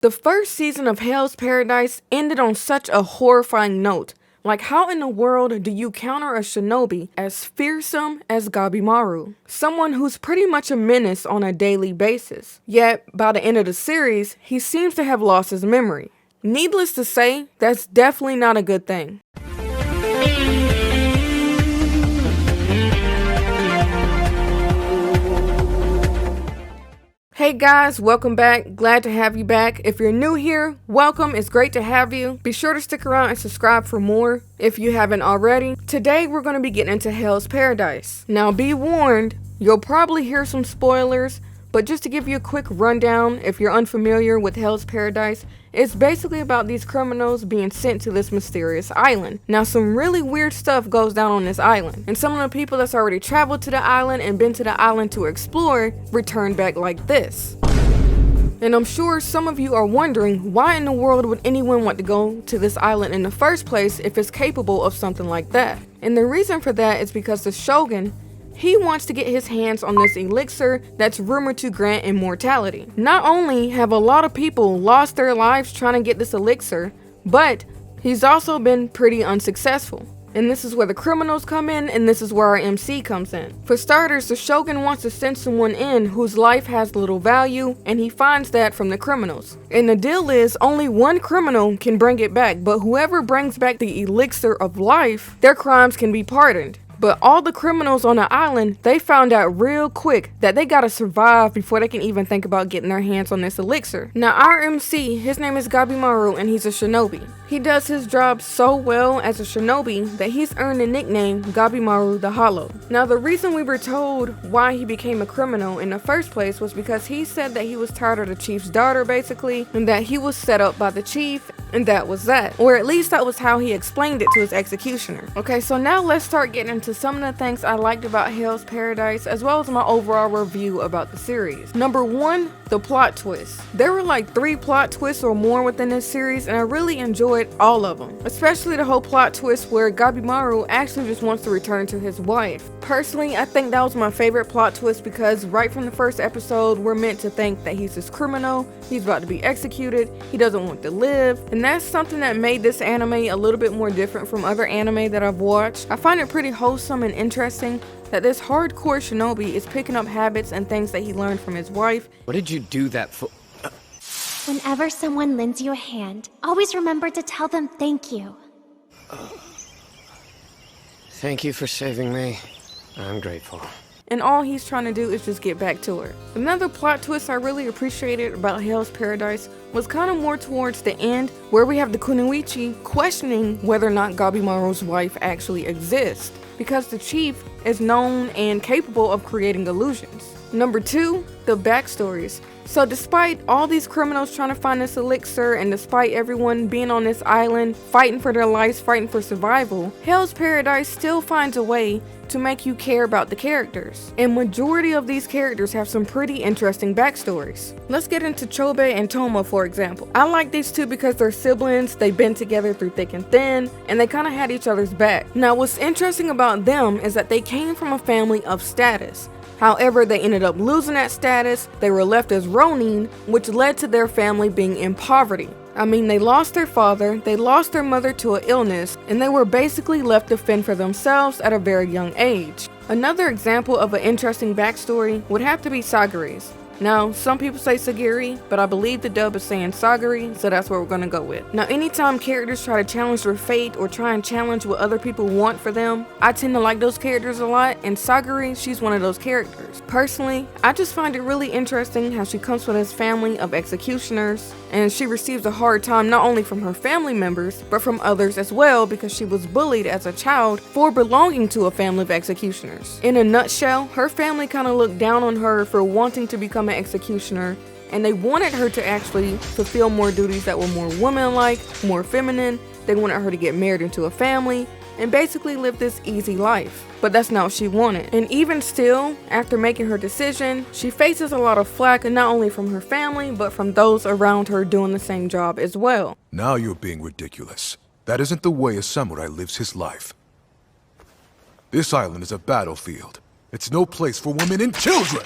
The first season of Hell's Paradise ended on such a horrifying note. Like, how in the world do you counter a shinobi as fearsome as Gabimaru? Someone who's pretty much a menace on a daily basis. Yet, by the end of the series, he seems to have lost his memory. Needless to say, that's definitely not a good thing. Hey guys, welcome back. Glad to have you back. If you're new here, welcome. It's great to have you. Be sure to stick around and subscribe for more if you haven't already. Today we're going to be getting into Hell's Paradise. Now be warned, you'll probably hear some spoilers, but just to give you a quick rundown, if you're unfamiliar with Hell's Paradise, it's basically about these criminals being sent to this mysterious island. Now some really weird stuff goes down on this island, and some of the people that's already traveled to the island and been to the island to explore return back like this. And I'm sure some of you are wondering, why in the world would anyone want to go to this island in the first place if it's capable of something like that? And the reason for that is because the Shogun, he wants to get his hands on this elixir that's rumored to grant immortality. Not only have a lot of people lost their lives trying to get this elixir, but he's also been pretty unsuccessful. And this is where the criminals come in, and this is where our MC comes in. For starters, the Shogun wants to send someone in whose life has little value, and he finds that from the criminals. And the deal is, only one criminal can bring it back, but whoever brings back the elixir of life, their crimes can be pardoned. But all the criminals on the island, they found out real quick that they gotta survive before they can even think about getting their hands on this elixir. Now our MC, his name is Gabimaru, and he's a shinobi. He does his job so well as a shinobi that he's earned the nickname Gabimaru the Hollow. Now the reason we were told why he became a criminal in the first place was because he said that he was tired of the chief's daughter basically, and that he was set up by the chief, and that was that. Or at least that was how he explained it to his executioner. Okay, so now let's start getting into some of the things I liked about Hell's Paradise, as well as my overall review about the series. Number one, the plot twist. There were like 3 plot twists or more within this series, and I really enjoyed all of them. Especially the whole plot twist where Gabimaru actually just wants to return to his wife. Personally, I think that was my favorite plot twist because right from the first episode, we're meant to think that he's this criminal, he's about to be executed, he doesn't want to live, and that's something that made this anime a little bit more different from other anime that I've watched. I find it pretty wholesome and interesting that this hardcore shinobi is picking up habits and things that he learned from his wife. What did you do that for? Whenever someone lends you a hand, always remember to tell them thank you. Thank you for saving me. I'm grateful. And all he's trying to do is just get back to her. Another plot twist I really appreciated about Hell's Paradise was kind of more towards the end, where we have the Kunoichi questioning whether or not Gabimaru's wife actually exists, because the chief is known and capable of creating illusions. Number 2, the backstories. So despite all these criminals trying to find this elixir, and despite everyone being on this island, fighting for their lives, fighting for survival, Hell's Paradise still finds a way to make you care about the characters. And majority of these characters have some pretty interesting backstories. Let's get into Chobe and Toma, for example. I like these two because they're siblings, they've been together through thick and thin, and they kind of had each other's back. Now what's interesting about them is that they came from a family of status. However, they ended up losing that status, they were left as ronin, which led to their family being in poverty. I mean, they lost their father, they lost their mother to an illness, and they were basically left to fend for themselves at a very young age. Another example of an interesting backstory would have to be Sagari's. Now, some people say Sagiri, but I believe the dub is saying Sagari, so that's what we're gonna go with. Now, anytime characters try to challenge their fate or try and challenge what other people want for them, I tend to like those characters a lot, and Sagari, she's one of those characters. Personally, I just find it really interesting how she comes from this family of executioners, and she receives a hard time not only from her family members, but from others as well, because she was bullied as a child for belonging to a family of executioners. In a nutshell, her family kind of looked down on her for wanting to become an executioner, and they wanted her to actually fulfill more duties that were more woman-like, more feminine. They wanted her to get married into a family and basically live this easy life. But that's not what she wanted. And even still, after making her decision, she faces a lot of flack, and not only from her family, but from those around her doing the same job as well. Now you're being ridiculous. That isn't the way a samurai lives his life. This island is a battlefield. It's no place for women and children!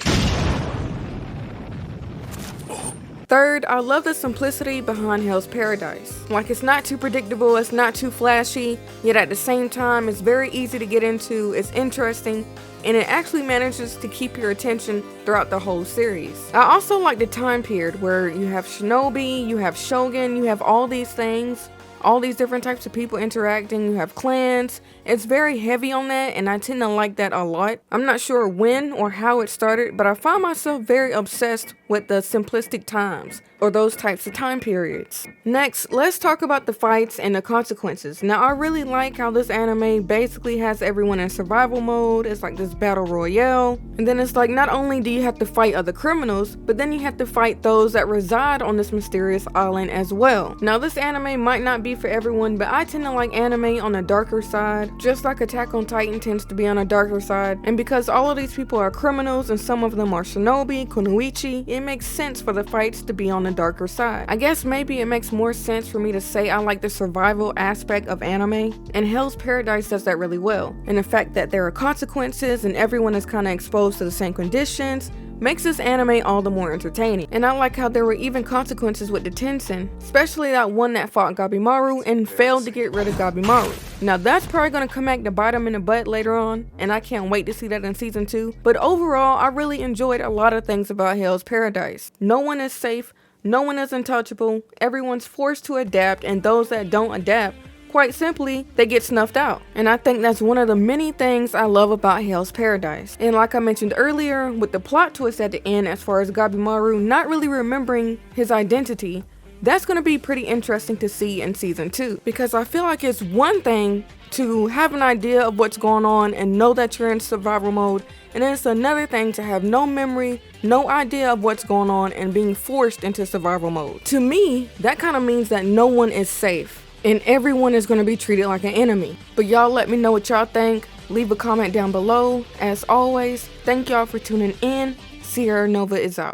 Third, I love the simplicity behind Hell's Paradise. Like, it's not too predictable, it's not too flashy, yet at the same time it's very easy to get into, it's interesting, and it actually manages to keep your attention throughout the whole series. I also like the time period where you have shinobi, you have shogun, you have all these things, all these different types of people interacting, you have clans. It's very heavy on that, and I tend to like that a lot. I'm not sure when or how it started, but I find myself very obsessed with the simplistic times, or those types of time periods. Next, let's talk about the fights and the consequences. Now, I really like how this anime basically has everyone in survival mode. It's like this battle royale, and then it's like not only do you have to fight other criminals, but then you have to fight those that reside on this mysterious island as well. Now, this anime might not be for everyone, but I tend to like anime on the darker side, just like Attack on Titan tends to be on a darker side. And because all of these people are criminals and some of them are shinobi, kunoichi, it makes sense for the fights to be on the darker side. I guess maybe it makes more sense for me to say I like the survival aspect of anime, and Hell's Paradise does that really well. And the fact that there are consequences and everyone is kind of exposed to the same conditions makes this anime all the more entertaining. And I like how there were even consequences with the Tensen, especially that one that fought Gabimaru and failed to get rid of Gabimaru. Now that's probably going to come back to bite him in the butt later on, and I can't wait to see that in season 2. But overall, I really enjoyed a lot of things about Hell's Paradise. No one is safe, no one is untouchable, everyone's forced to adapt, and those that don't adapt, quite simply, they get snuffed out. And I think that's one of the many things I love about Hell's Paradise. And like I mentioned earlier, with the plot twist at the end as far as Gabimaru not really remembering his identity, that's going to be pretty interesting to see in season 2. Because I feel like it's one thing to have an idea of what's going on and know that you're in survival mode, and then it's another thing to have no memory, no idea of what's going on, and being forced into survival mode. To me, that kind of means that no one is safe, and everyone is going to be treated like an enemy. But y'all let me know what y'all think. Leave a comment down below. As always, thank y'all for tuning in. SierraNovaa is out.